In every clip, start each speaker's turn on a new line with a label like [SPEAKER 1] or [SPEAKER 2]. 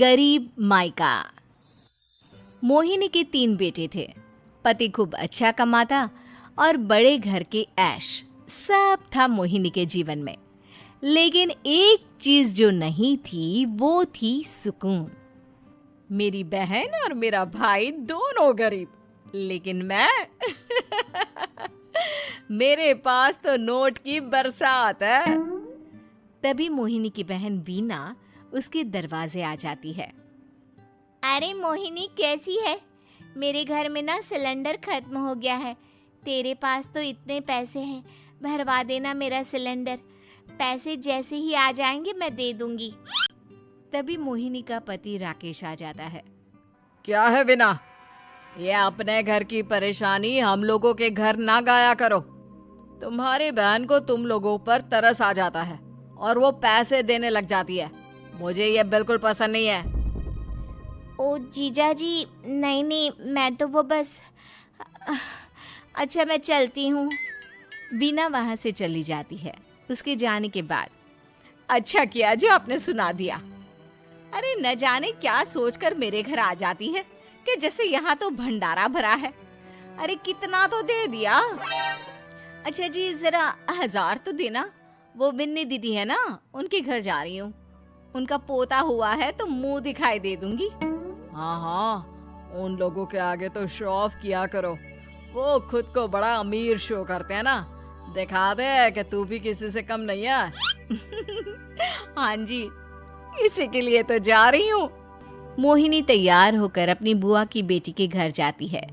[SPEAKER 1] गरीब मायका। मोहिनी के 3 बेटे थे। पति खूब अच्छा कमाता और बड़े घर के ऐश सब था मोहिनी के जीवन में। लेकिन एक चीज जो नहीं थी वो थी सुकून। मेरी बहन और मेरा भाई दोनों गरीब, लेकिन मैं मेरे पास तो नोट की बरसात है। तभी मोहिनी की बहन वीना उसके दरवाजे आ जाती है।
[SPEAKER 2] अरे मोहिनी, कैसी है? मेरे घर में ना सिलेंडर खत्म हो गया है। तेरे पास तो इतने पैसे हैं, भरवा देना मेरा सिलेंडर। पैसे जैसे ही आ जाएंगे मैं दे दूंगी।
[SPEAKER 1] तभी मोहिनी का पति राकेश आ जाता है।
[SPEAKER 3] क्या है वीना, ये अपने घर की परेशानी हम लोगों के घर ना गाया करो। तुम्हारी बहन को तुम लोगों पर तरस आ जाता है और वो पैसे देने लग जाती है। मुझे ये बिल्कुल पसंद नहीं है।
[SPEAKER 2] ओ जीजा जी, नहीं, मैं तो वो बस अच्छा, मैं चलती हूँ।
[SPEAKER 1] वीना वहां से चली जाती है। उसके जाने के बाद अच्छा किया जो आपने सुना दिया। अरे न जाने क्या सोचकर मेरे घर आ जाती है कि जैसे यहाँ तो भंडारा भरा है। अरे कितना तो दे दिया। अच्छा जी, जरा 1000 तो देना। वो बिन्नी दीदी है ना, उनके घर जा रही हूँ। उनका पोता हुआ है तो मुंह दिखाई दे दूंगी।
[SPEAKER 3] हाँ, उन लोगों के आगे तो शो ऑफ किया करो। वो खुद को बड़ा अमीर शो करते हैं ना, दिखा दे कि तू भी किसी से कम नहीं है।
[SPEAKER 1] हाँ जी, इसी के लिए तो जा रही हूँ। मोहिनी तैयार होकर अपनी बुआ की बेटी के घर जाती है,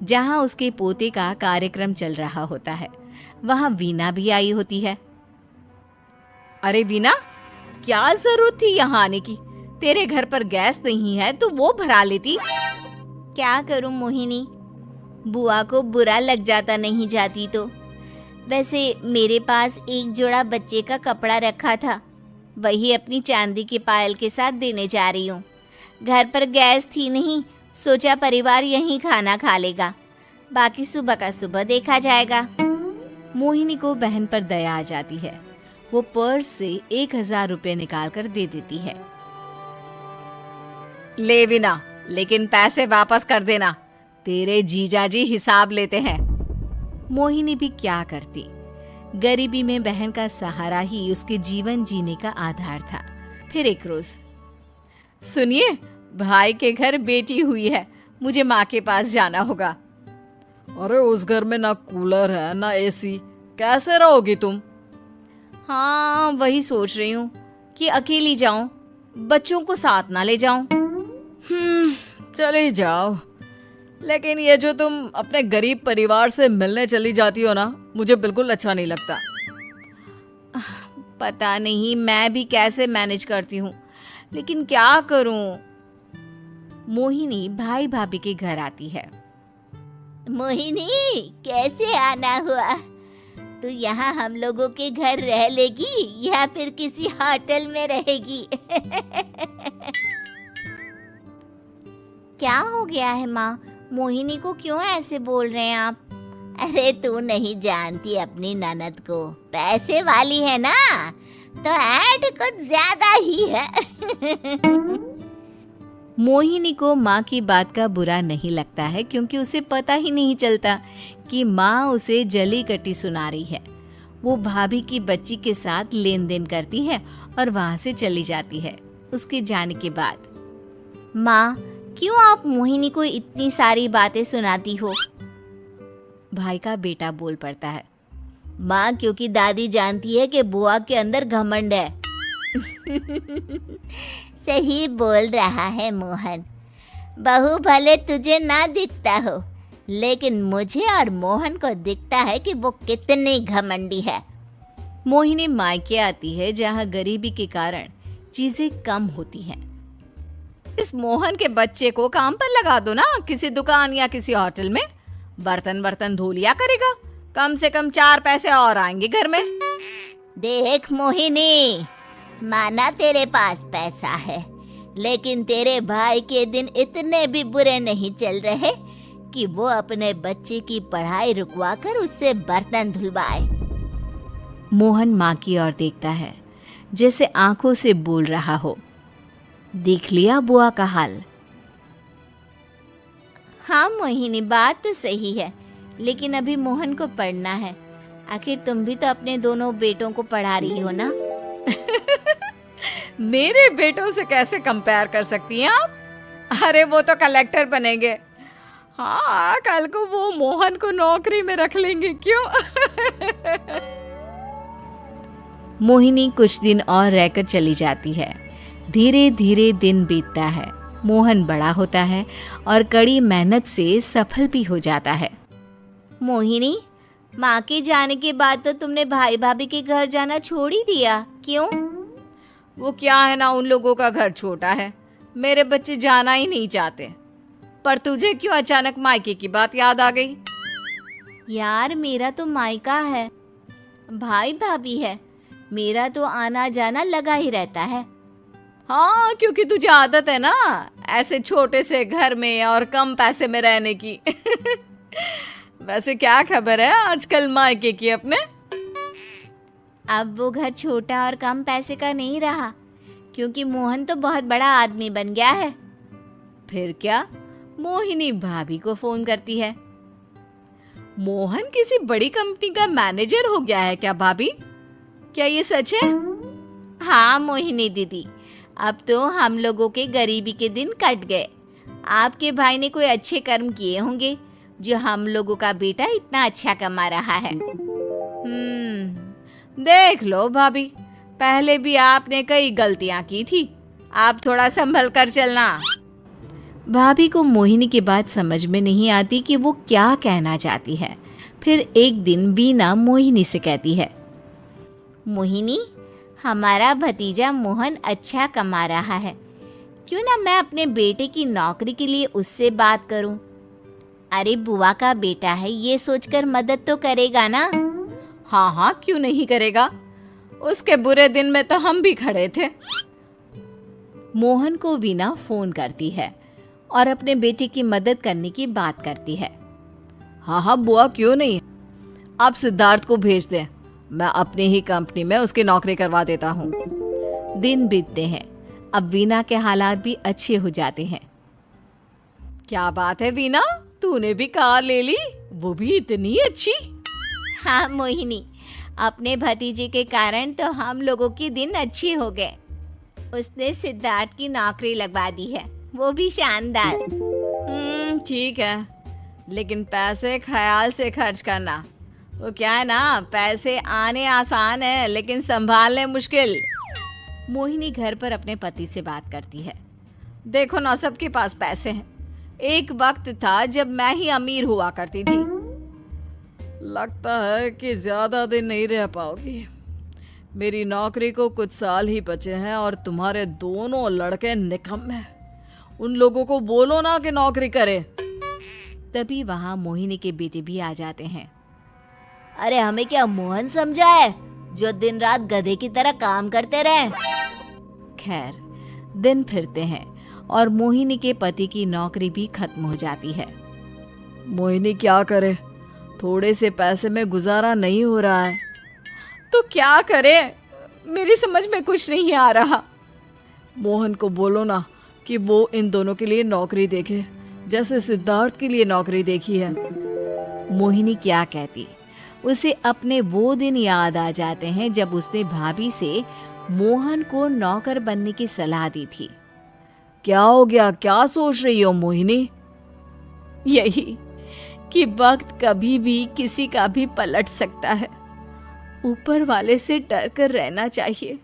[SPEAKER 1] जहाँ उसके पोते का कार्यक्रम चल रहा होता है। वहाँ वीना भी आई होती है। अरे वीना, क्या जरूरत थी यहाँ आने की? तेरे घर पर गैस नहीं है तो वो भरा लेती।
[SPEAKER 2] क्या करूं मोहिनी, बुआ को बुरा लग जाता नहीं जाती तो। वैसे मेरे पास एक जोड़ा बच्चे का कपड़ा रखा था, वही अपनी चांदी के पायल के साथ देने जा रही हूँ। घर पर गैस थी नहीं, सोचा परिवार यहीं खाना खा लेगा, बाकी सुबह का सुबह देखा जाएगा।
[SPEAKER 1] मोहिनी को बहन पर दया आ जाती है। वो पर्स से 1000 रुपए निकाल कर दे देती है। ले वीना, लेकिन पैसे वापस कर देना, तेरे जीजाजी हिसाब लेते हैं। मोहिनी भी क्या करती, गरीबी में बहन का सहारा ही उसके जीवन जीने का आधार था। फिर एक रोज, सुनिए, भाई के घर बेटी हुई है, मुझे माँ के पास जाना होगा।
[SPEAKER 3] अरे उस घर में ना कूलर है ना एसी, कैसे रहोगी तुम?
[SPEAKER 1] हाँ, वही सोच रही हूँ कि अकेली जाऊं, बच्चों को साथ ना ले जाऊं।
[SPEAKER 3] चली जाओ, लेकिन ये जो तुम अपने गरीब परिवार से मिलने चली जाती हो ना, मुझे बिल्कुल अच्छा नहीं लगता।
[SPEAKER 1] पता नहीं मैं भी कैसे मैनेज करती हूँ, लेकिन क्या करूँ। मोहिनी भाई भाभी के घर आती है।
[SPEAKER 2] मोहिनी, कैसे आना हुआ? तू यहाँ हम लोगों के घर रह लेगी या फिर किसी होटल में रहेगी? क्या हो गया है माँ? मोहिनी को क्यों ऐसे बोल रहे हैं आप? अरे तू नहीं जानती अपनी ननद को, पैसे वाली है ना, तो ऐड कुछ ज्यादा ही है।
[SPEAKER 1] मोहिनी को माँ की बात का बुरा नहीं लगता है, क्योंकि उसे पता ही नहीं चलता कि माँ उसे जली कटी सुना रही है। वो भाभी की बच्ची के साथ लेन देन करती है और वहाँ से चली जाती है। उसके जाने के बाद,
[SPEAKER 2] माँ, क्यों आप मोहिनी को इतनी सारी बातें सुनाती हो?
[SPEAKER 1] भाई का बेटा बोल पड़ता है।
[SPEAKER 2] माँ, क्योंकि दादी जानती है कि बुआ के अंदर घमंड है। सही बोल रहा है मोहन। बहू भले तुझे ना दिखता हो, लेकिन मुझे और मोहन को दिखता है कि वो कितनी घमंडी है।
[SPEAKER 1] मोहिनी मायके आती है, जहाँ गरीबी के कारण चीजें कम होती हैं। इस मोहन के बच्चे को काम पर लगा दो ना, किसी दुकान या किसी होटल में। बर्तन धो लिया करेगा, कम से कम 4 पैसे और आएंगे घर में।
[SPEAKER 2] देख मोहिनी, माना तेरे पास पैसा है, लेकिन तेरे भाई के दिन इतने भी बुरे नहीं चल रहे कि वो अपने बच्चे की पढ़ाई रुकवा कर उससे बर्तन धुलवाए।
[SPEAKER 1] मोहन माँ की ओर देखता है, जैसे आंखों से बोल रहा हो। देख लिया बुआ का हाल।
[SPEAKER 2] हाँ मोहिनी, बात तो सही है, लेकिन अभी मोहन को पढ़ना है। आखिर तुम भी तो अपने दोनों बेटों को पढ़ा रही हो ना।
[SPEAKER 3] मेरे बेटों से कैसे कंपेयर कर सकती हैं आप? अरे वो तो कलेक्टर बनेंगे। हाँ, कल को वो मोहन को नौकरी में रख लेंगे, क्यों?
[SPEAKER 1] मोहिनी कुछ दिन और रहकर चली जाती है। धीरे धीरे दिन बीतता है। मोहन बड़ा होता है और कड़ी मेहनत से सफल भी हो जाता है।
[SPEAKER 2] मोहिनी, माँ के जाने के बाद तो तुमने भाई भाभी के घर जाना छोड़ ही दिया, क्यों?
[SPEAKER 3] वो क्या है ना, उन लोगों का घर छोटा है, मेरे बच्चे जाना ही नहीं चाहते। पर तुझे क्यों अचानक मायके की बात याद आ गई?
[SPEAKER 2] यार, मेरा तो मायका है, भाई भाभी है, मेरा तो आना जाना लगा ही रहता है।
[SPEAKER 3] हाँ, क्योंकि तुझे आदत है ना ऐसे छोटे से घर में और कम पैसे में रहने की। वैसे क्या खबर है आजकल मायके की अपने?
[SPEAKER 2] अब वो घर छोटा और कम पैसे का नहीं रहा, क्योंकि मोहन तो बहुत बड़ा आदमी बन गया है।
[SPEAKER 1] फिर क्या? मोहिनी भाभी को फोन करती है। मोहन किसी बड़ी कंपनी का मैनेजर हो गया है क्या भाभी? क्या ये सच है?
[SPEAKER 2] हाँ मोहिनी दीदी, अब तो हम लोगों के गरीबी के दिन कट गए। आपके भाई ने कोई अच्छे कर्म किए होंगे, जो हम लोगों का बेटा इतना अच्छा कमा रहा है।
[SPEAKER 3] देख लो भाभी, पहले भी आपने कई गलतियां की थी, आप थोड़ा संभल कर चलना।
[SPEAKER 1] भाभी को मोहिनी की बात समझ में नहीं आती कि वो क्या कहना चाहती है। फिर एक दिन बीना मोहिनी से कहती है,
[SPEAKER 2] मोहिनी, हमारा भतीजा मोहन अच्छा कमा रहा है, क्यों ना मैं अपने बेटे की नौकरी के लिए उससे बात करूं? अरे बुआ का बेटा है, ये सोचकर मदद तो करेगा ना।
[SPEAKER 3] हाँ हाँ, क्यों नहीं करेगा, उसके बुरे दिन में तो हम भी खड़े थे।
[SPEAKER 1] मोहन को वीना फोन करती है और अपने बेटे की मदद करने की बात करती है।
[SPEAKER 3] हाँ हाँ बुआ, क्यों नहीं, आप सिद्धार्थ को भेज दें, मैं अपनी ही कंपनी में उसकी नौकरी करवा देता हूँ।
[SPEAKER 1] दिन बीतते हैं। अब वीना के हालात भी अच्छे हो जाते हैं।
[SPEAKER 3] क्या बात है वीना, तूने भी कार ले ली, वो भी इतनी अच्छी?
[SPEAKER 2] हाँ मोहिनी, अपने भतीजे के कारण तो हम लोगों के दिन अच्छे हो गए। उसने सिद्धार्थ की नौकरी लगवा दी है, वो भी शानदार।
[SPEAKER 3] ठीक है, लेकिन पैसे ख्याल से खर्च करना। वो क्या है ना, पैसे आने आसान है लेकिन संभालने मुश्किल।
[SPEAKER 1] मोहिनी घर पर अपने पति से बात करती है।
[SPEAKER 3] देखो ना, सबके पास पैसे हैं। एक वक्त था जब मैं ही अमीर हुआ करती थी। लगता है कि ज्यादा दिन नहीं रह पाओगी। मेरी नौकरी को कुछ साल ही बचे हैं और तुम्हारे दोनों लड़के निकम्मे हैं। उन लोगों को बोलो ना कि नौकरी करे।
[SPEAKER 1] तभी वहां मोहिनी के बेटे भी आ जाते हैं।
[SPEAKER 2] अरे हमें क्या मोहन समझा है, जो दिन रात गधे की तरह काम करते रहे?
[SPEAKER 1] खैर, दिन फिरते हैं और मोहिनी के पति की नौकरी भी खत्म हो जाती है।
[SPEAKER 3] मोहिनी क्या करे, थोड़े से पैसे में गुजारा नहीं हो रहा है। तो क्या करे, मेरी समझ में कुछ नहीं आ रहा। मोहन को बोलो ना कि वो इन दोनों के लिए नौकरी देखे, जैसे सिद्धार्थ के लिए नौकरी देखी है।
[SPEAKER 1] मोहिनी क्या कहती, उसे अपने वो दिन याद आ जाते हैं जब उसने भाभी से मोहन को नौकर बनने की सलाह दी थी।
[SPEAKER 3] क्या हो गया, क्या सोच रही हो मोहिनी?
[SPEAKER 1] यही कि वक्त कभी भी किसी का भी पलट सकता है। ऊपर वाले से डर कर रहना चाहिए।